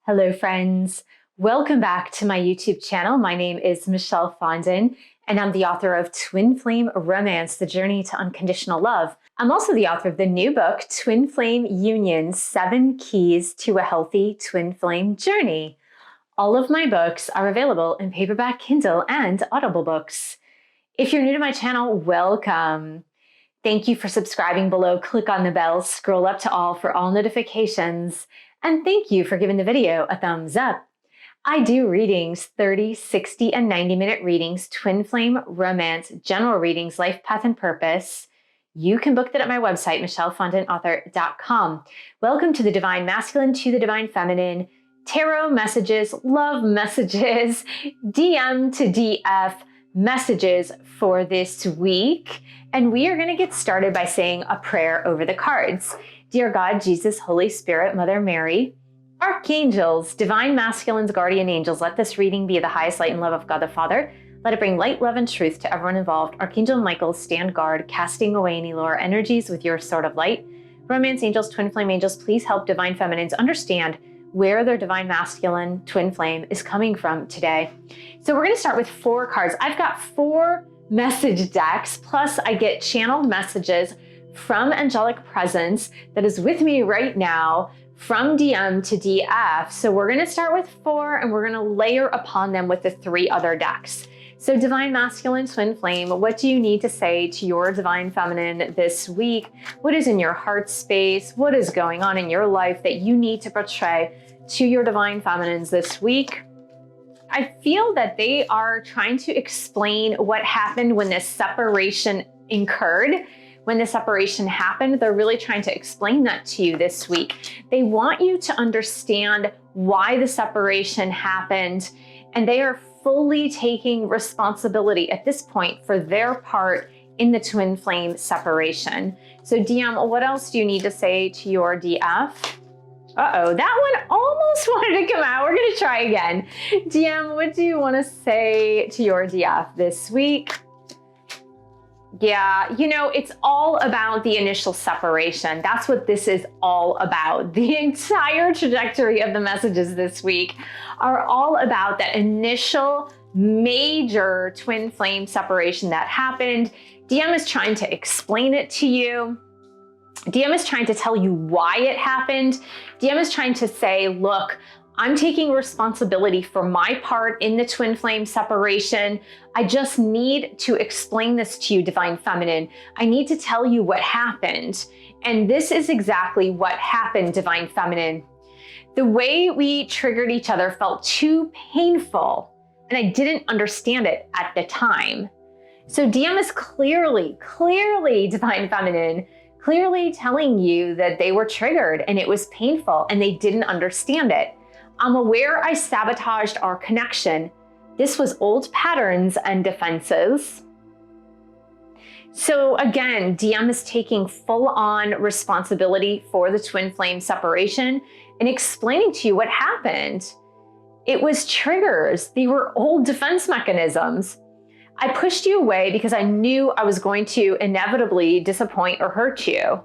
Hello friends, welcome back to my YouTube channel. My name is Michelle Fondin and I'm the author of Twin Flame Romance, The Journey to Unconditional Love. I'm also the author of the new book, Twin Flame Union, 7 Keys to a Healthy Twin Flame Journey. All of my books are available in paperback, Kindle, and Audible books. If you're new to my channel, welcome. Thank you for subscribing below. Click on the bell, scroll up to all for all notifications. And thank you for giving the video a thumbs up. I do readings, 30, 60, and 90-minute readings, twin flame romance, general readings, life path and purpose. You can book that at my website, michellefondinauthor.com. Welcome to the Divine Masculine to the Divine Feminine, tarot messages, love messages, DM to DF messages for this week. And we are going to get started by saying a prayer over the cards. Dear God, Jesus, Holy Spirit, Mother Mary, Archangels, Divine Masculines, Guardian Angels, let this reading be the highest light and love of God the Father. Let it bring light, love, and truth to everyone involved. Archangel Michael, stand guard, casting away any lower energies with your sword of light. Romance angels, twin flame angels, please help Divine Feminines understand where their Divine Masculine twin flame is coming from today. So we're going to start with 4 cards. I've got 4 message decks, plus I get channeled messages from angelic presence that is with me right now from DM to DF. So we're going to start with 4 and we're going to layer upon them with the 3 other decks. So Divine Masculine Twin Flame, what do you need to say to your Divine Feminine this week? What is in your heart space? What is going on in your life that you need to portray to your Divine Feminines this week? I feel that they are trying to explain what happened when this separation occurred. When the separation happened, they're really trying to explain that to you this week. They want you to understand why the separation happened, and they are fully taking responsibility at this point for their part in the twin flame separation. So DM, what else do you need to say to your DF? Uh-oh, that one almost wanted to come out. We're gonna try again. DM, what do you wanna say to your DF this week? Yeah, you know, it's all about the initial separation. That's what this is all about. The entire trajectory of the messages this week are all about that initial major twin flame separation that happened. DM is trying to explain it to you. DM is trying to tell you why it happened. DM is trying to say, look, I'm taking responsibility for my part in the twin flame separation. I just need to explain this to you, Divine Feminine. I need to tell you what happened. And this is exactly what happened, Divine Feminine. The way we triggered each other felt too painful, and I didn't understand it at the time. So DM is clearly, Divine Feminine, clearly telling you that they were triggered and it was painful and they didn't understand it. I'm aware I sabotaged our connection. This was old patterns and defenses. So again, DM is taking full-on responsibility for the twin flame separation and explaining to you what happened. It was triggers. They were old defense mechanisms. I pushed you away because I knew I was going to inevitably disappoint or hurt you.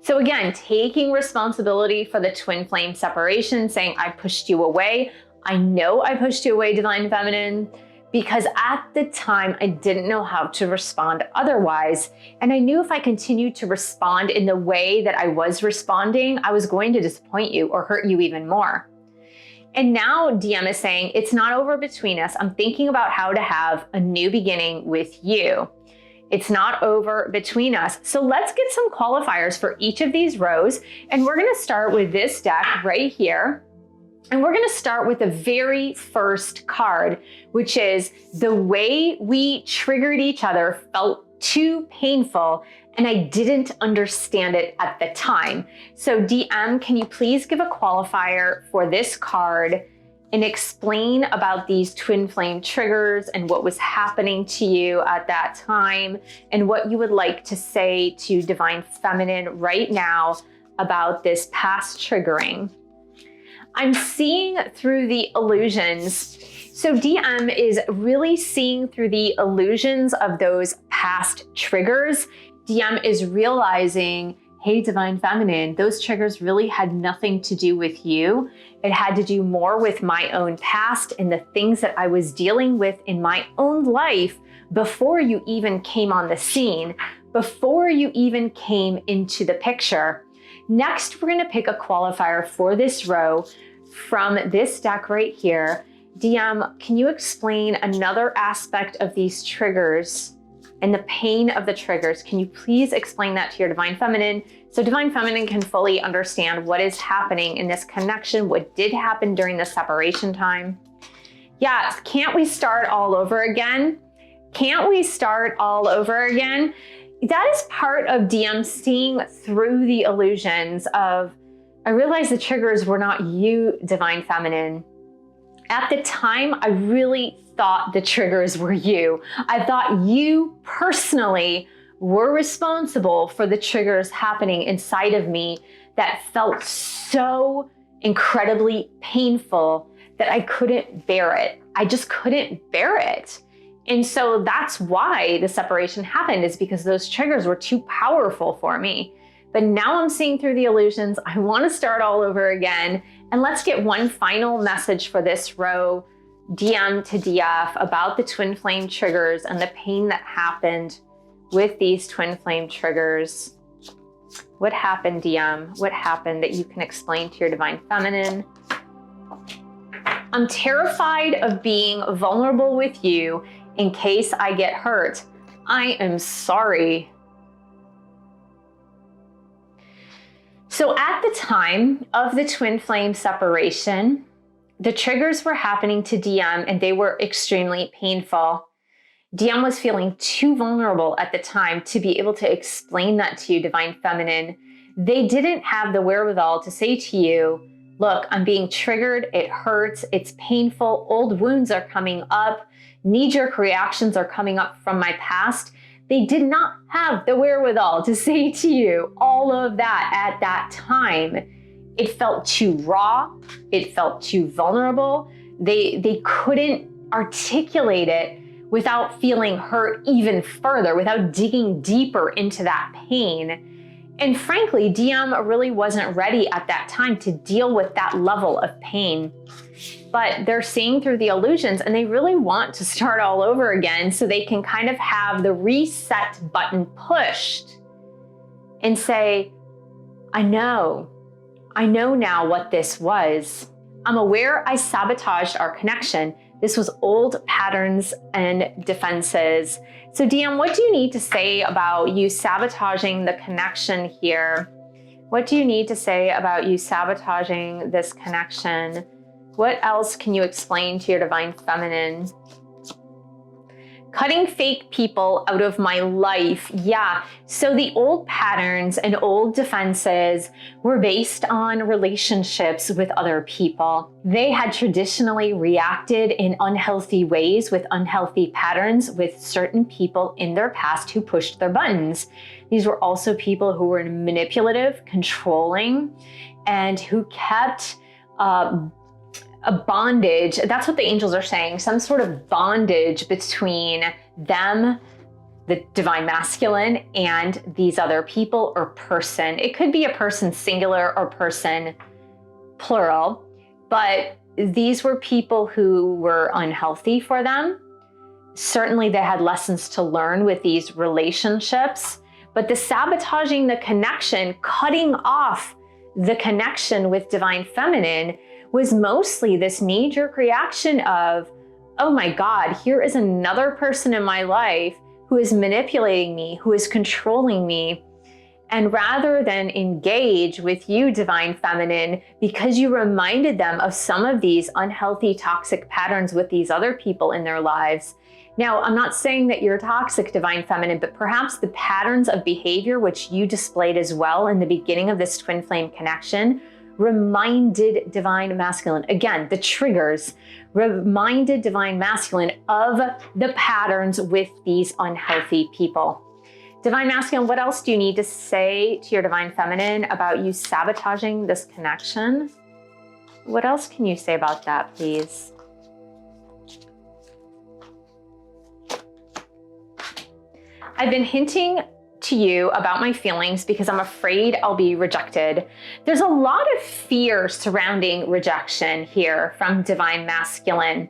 So again, taking responsibility for the twin flame separation, saying I pushed you away. I know I pushed you away, Divine Feminine, because at the time I didn't know how to respond otherwise. And I knew if I continued to respond in the way that I was responding, I was going to disappoint you or hurt you even more. And now DM is saying, it's not over between us. I'm thinking about how to have a new beginning with you. It's not over between us. So let's get some qualifiers for each of these rows. And we're gonna start with this deck right here. And we're gonna start with the very first card, which is the way we triggered each other felt too painful and I didn't understand it at the time. So DM, can you please give a qualifier for this card and explain about these twin flame triggers and what was happening to you at that time and what you would like to say to Divine Feminine right now about this past triggering. I'm seeing through the illusions. So DM is really seeing through the illusions of those past triggers. DM is realizing, hey, Divine Feminine, those triggers really had nothing to do with you. It had to do more with my own past and the things that I was dealing with in my own life before you even came on the scene, before you even came into the picture. Next, we're going to pick a qualifier for this row from this deck right here. DM, can you explain another aspect of these triggers and the pain of the triggers? Can you please explain that to your Divine Feminine so Divine Feminine can fully understand what is happening in this connection, what did happen during the separation time? Yes, can't we start all over again? Can't we start all over again? That is part of DM seeing through the illusions of, I realized the triggers were not you, Divine Feminine. At the time, I really thought the triggers were you. I thought you personally were responsible for the triggers happening inside of me that felt so incredibly painful that I couldn't bear it. I just couldn't bear it. And so that's why the separation happened, is because those triggers were too powerful for me. But now I'm seeing through the illusions. I want to start all over again. And let's get one final message for this row, DM to DF, about the twin flame triggers and the pain that happened with these twin flame triggers. What happened, DM? What happened that you can explain to your Divine Feminine? I'm terrified of being vulnerable with you in case I get hurt. I am sorry. So at the time of the twin flame separation, the triggers were happening to DM and they were extremely painful. DM was feeling too vulnerable at the time to be able to explain that to you, Divine Feminine. They didn't have the wherewithal to say to you, look, I'm being triggered, it hurts, it's painful, old wounds are coming up, knee-jerk reactions are coming up from my past. They did not have the wherewithal to say to you all of that at that time. It felt too raw, it felt too vulnerable. They couldn't articulate it without feeling hurt even further, without digging deeper into that pain. And frankly, DM really wasn't ready at that time to deal with that level of pain. But they're seeing through the illusions and they really want to start all over again so they can kind of have the reset button pushed and say, I know now what this was. I'm aware I sabotaged our connection. This was old patterns and defenses. So DM, what do you need to say about you sabotaging the connection here? What do you need to say about you sabotaging this connection? What else can you explain to your Divine Feminine? Cutting fake people out of my life. Yeah, so the old patterns and old defenses were based on relationships with other people. They had traditionally reacted in unhealthy ways with unhealthy patterns with certain people in their past who pushed their buttons. These were also people who were manipulative, controlling, and who kept a bondage, that's what the angels are saying, some sort of bondage between them, the Divine Masculine, and these other people or person. It could be a person singular or person plural, but these were people who were unhealthy for them. Certainly they had lessons to learn with these relationships, but the sabotaging the connection, cutting off the connection with Divine Feminine, was mostly this knee-jerk reaction of, oh my God, here is another person in my life who is manipulating me, who is controlling me. And rather than engage with you, Divine Feminine, because you reminded them of some of these unhealthy, toxic patterns with these other people in their lives. Now, I'm not saying that you're toxic, Divine Feminine, but perhaps the patterns of behavior which you displayed as well in the beginning of this twin flame connection reminded Divine Masculine, again, the triggers, reminded Divine Masculine of the patterns with these unhealthy people. Divine Masculine, what else do you need to say to your Divine Feminine about you sabotaging this connection? What else can you say about that, please? I've been hinting to you about my feelings because I'm afraid I'll be rejected. There's a lot of fear surrounding rejection here from Divine Masculine.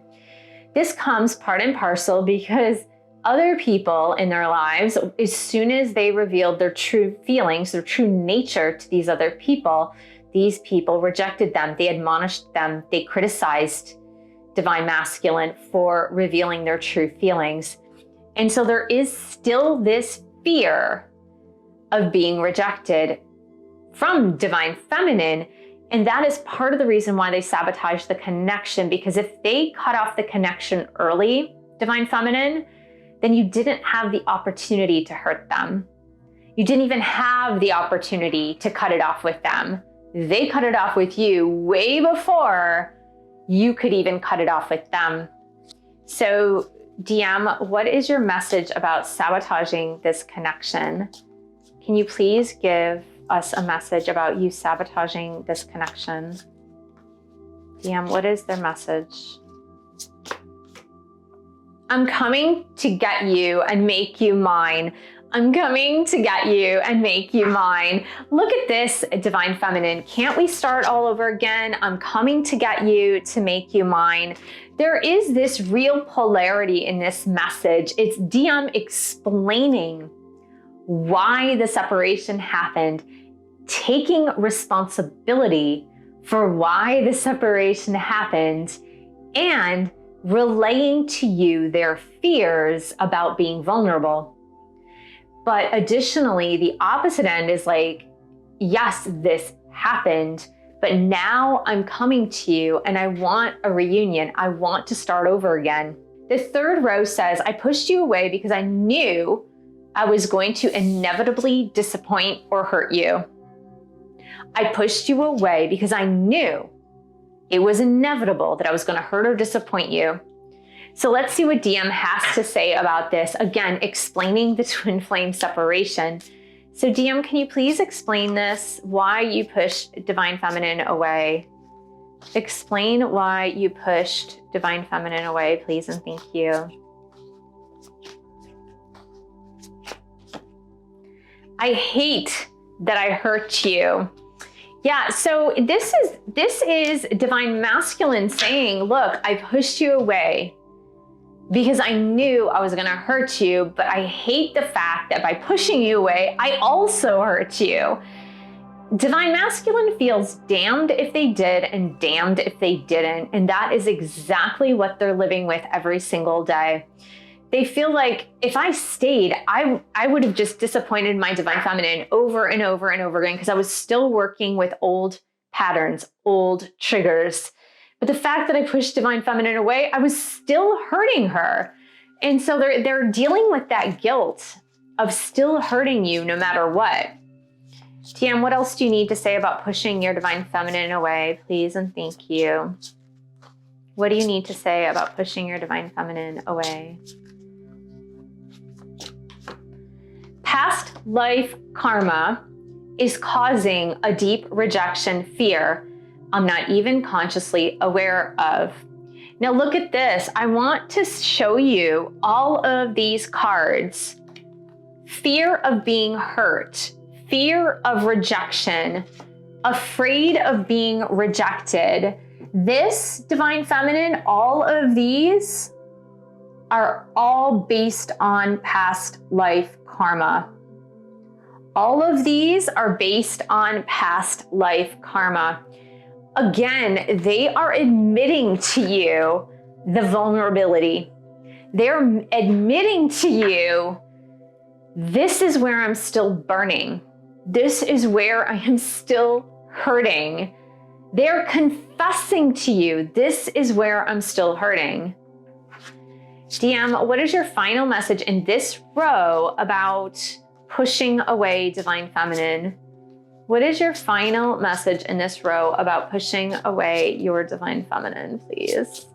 This comes part and parcel because other people in their lives, as soon as they revealed their true feelings, their true nature to these other people, these people rejected them, they admonished them, they criticized Divine Masculine for revealing their true feelings. And so there is still this fear of being rejected from Divine Feminine. And that is part of the reason why they sabotage the connection, because if they cut off the connection early, Divine Feminine, then you didn't have the opportunity to hurt them. You didn't even have the opportunity to cut it off with them. They cut it off with you way before you could even cut it off with them. So DM, what is your message about sabotaging this connection? Can you please give us a message about you sabotaging this connection? DM, what is their message? I'm coming to get you and make you mine. I'm coming to get you and make you mine. Look at this, Divine Feminine. Can't we start all over again? I'm coming to get you to make you mine. There is this real polarity in this message. It's DM explaining why the separation happened, taking responsibility for why the separation happened, and relaying to you their fears about being vulnerable. But additionally, the opposite end is like, yes, this happened, but now I'm coming to you and I want a reunion. I want to start over again. The third row says, I pushed you away because I knew I was going to inevitably disappoint or hurt you. I pushed you away because I knew it was inevitable that I was going to hurt or disappoint you. So let's see what DM has to say about this. Again, explaining the twin flame separation. So DM, can you please explain this? Why you pushed Divine Feminine away? Explain why you pushed Divine Feminine away, please, and thank you. I hate that I hurt you. Yeah, so this is Divine Masculine saying, look, I pushed you away because I knew I was gonna hurt you, but I hate the fact that by pushing you away, I also hurt you. Divine Masculine feels damned if they did and damned if they didn't, and that is exactly what they're living with every single day. They feel like if I stayed, I would have just disappointed my Divine Feminine over and over and over again because I was still working with old patterns, old triggers. But the fact that I pushed Divine Feminine away, I was still hurting her. And so they're dealing with that guilt of still hurting you no matter what. TM, what else do you need to say about pushing your Divine Feminine away, please, and thank you. What do you need to say about pushing your Divine Feminine away? Past life karma is causing a deep rejection fear I'm not even consciously aware of. Now look at this. I want to show you all of these cards. Fear of being hurt, fear of rejection, afraid of being rejected. This, Divine Feminine, all of these are all based on past life karma. All of these are based on past life karma. Again, they are admitting to you the vulnerability. They're admitting to you, this is where I'm still burning. This is where I am still hurting. They're confessing to you, this is where I'm still hurting. DM, what is your final message in this row about pushing away Divine Feminine? What is your final message in this row about pushing away your Divine Feminine, please?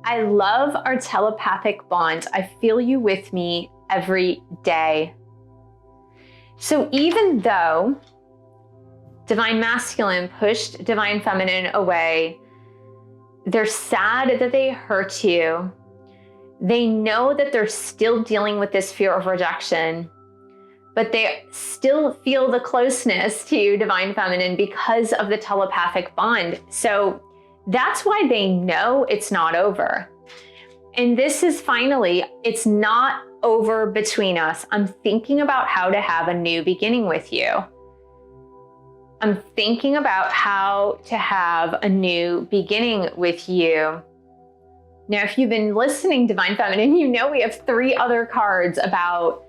I love our telepathic bond. I feel you with me every day. So even though Divine Masculine pushed Divine Feminine away, they're sad that they hurt you. They know that they're still dealing with this fear of rejection, but they still feel the closeness to Divine Feminine because of the telepathic bond. So that's why they know it's not over. And this is finally, it's not over between us. I'm thinking about how to have a new beginning with you. I'm thinking about how to have a new beginning with you. Now, if you've been listening, Divine Feminine, you know we have 3 other cards about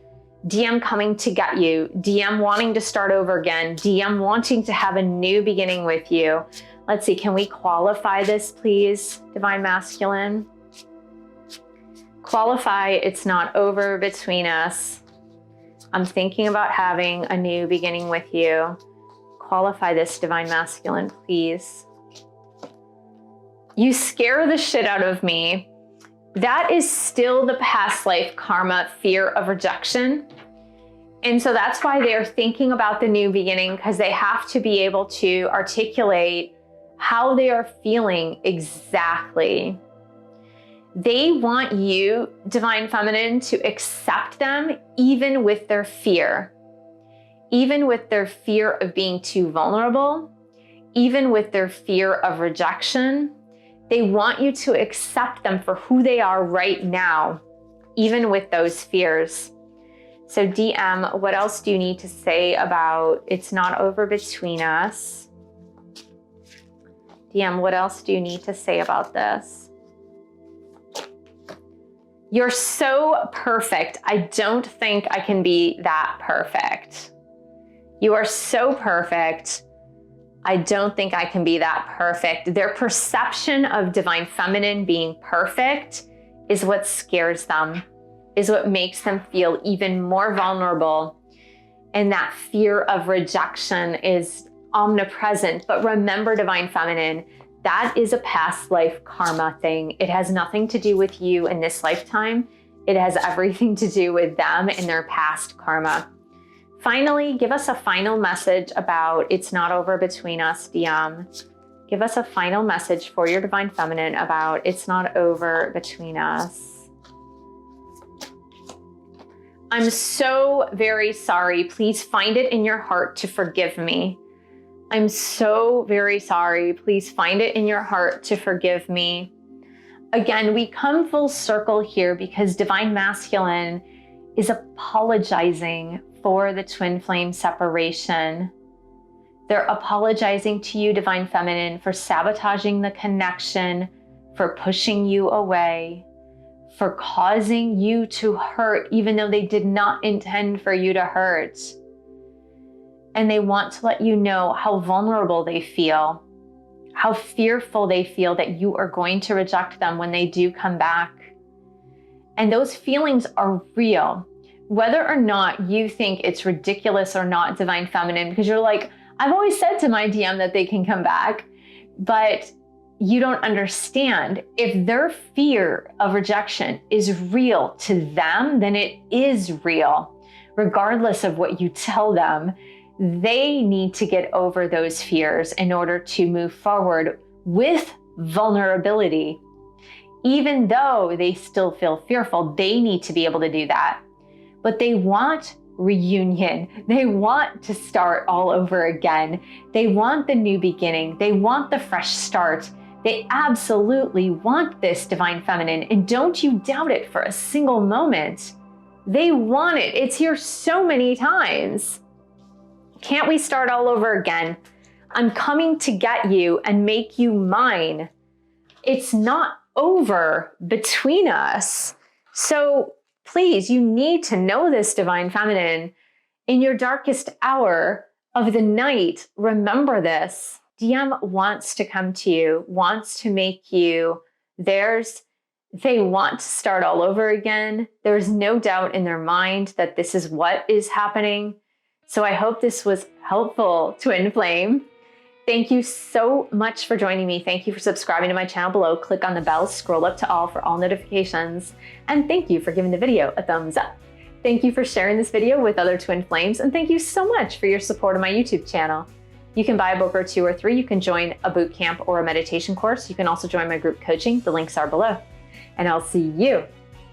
DM coming to get you, DM wanting to start over again, DM wanting to have a new beginning with you. Let's see, can we qualify this, please, Divine Masculine? Qualify, it's not over between us. I'm thinking about having a new beginning with you. Qualify this, Divine Masculine, please. You scare the shit out of me. That is still the past life karma, fear of rejection. And so that's why they're thinking about the new beginning, because they have to be able to articulate how they are feeling exactly. They want you, Divine Feminine, to accept them even with their fear. Even with their fear of being too vulnerable, even with their fear of rejection. They want you to accept them for who they are right now, even with those fears. So DM, what else do you need to say about it's not over between us? DM, what else do you need to say about this? You're so perfect. I don't think I can be that perfect. You are so perfect. I don't think I can be that perfect. Their perception of Divine Feminine being perfect is what scares them, is what makes them feel even more vulnerable. And that fear of rejection is omnipresent. But remember, Divine Feminine, that is a past life karma thing. It has nothing to do with you in this lifetime. It has everything to do with them and their past karma. Finally, give us a final message about it's not over between us, DM. Give us a final message for your Divine Feminine about it's not over between us. I'm so very sorry. Please find it in your heart to forgive me. I'm so very sorry. Please find it in your heart to forgive me. Again, we come full circle here because Divine Masculine is apologizing for the twin flame separation. They're apologizing to you, Divine Feminine, for sabotaging the connection, for pushing you away, for causing you to hurt, even though they did not intend for you to hurt. And they want to let you know how vulnerable they feel, how fearful they feel that you are going to reject them when they do come back. And those feelings are real. Whether or not you think it's ridiculous or not, Divine Feminine, because you're like, I've always said to my DM that they can come back, but you don't understand. If their fear of rejection is real to them, then it is real. Regardless of what you tell them, they need to get over those fears in order to move forward with vulnerability. Even though they still feel fearful, they need to be able to do that. But they want reunion. They want to start all over again. They want the new beginning. They want the fresh start. They absolutely want this, Divine Feminine. And don't you doubt it for a single moment. They want it. It's here so many times. Can't we start all over again? I'm coming to get you and make you mine. It's not over between us. So please, you need to know this, Divine Feminine. In your darkest hour of the night, remember this. DM wants to come to you, wants to make you theirs. They want to start all over again. There's no doubt in their mind that this is what is happening. So I hope this was helpful, Twin Flame. Thank you so much for joining me. Thank you for subscribing to my channel below. Click on the bell, scroll up to all for all notifications. And thank you for giving the video a thumbs up. Thank you for sharing this video with other Twin Flames. And thank you so much for your support of my YouTube channel. You can buy a book or 2 or 3. You can join a boot camp or a meditation course. You can also join my group coaching. The links are below. And I'll see you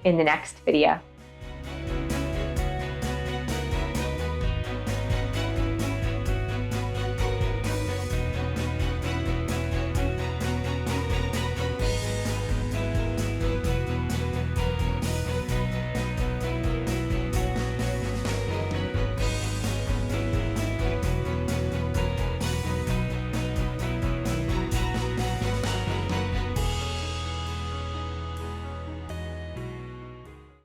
in the next video.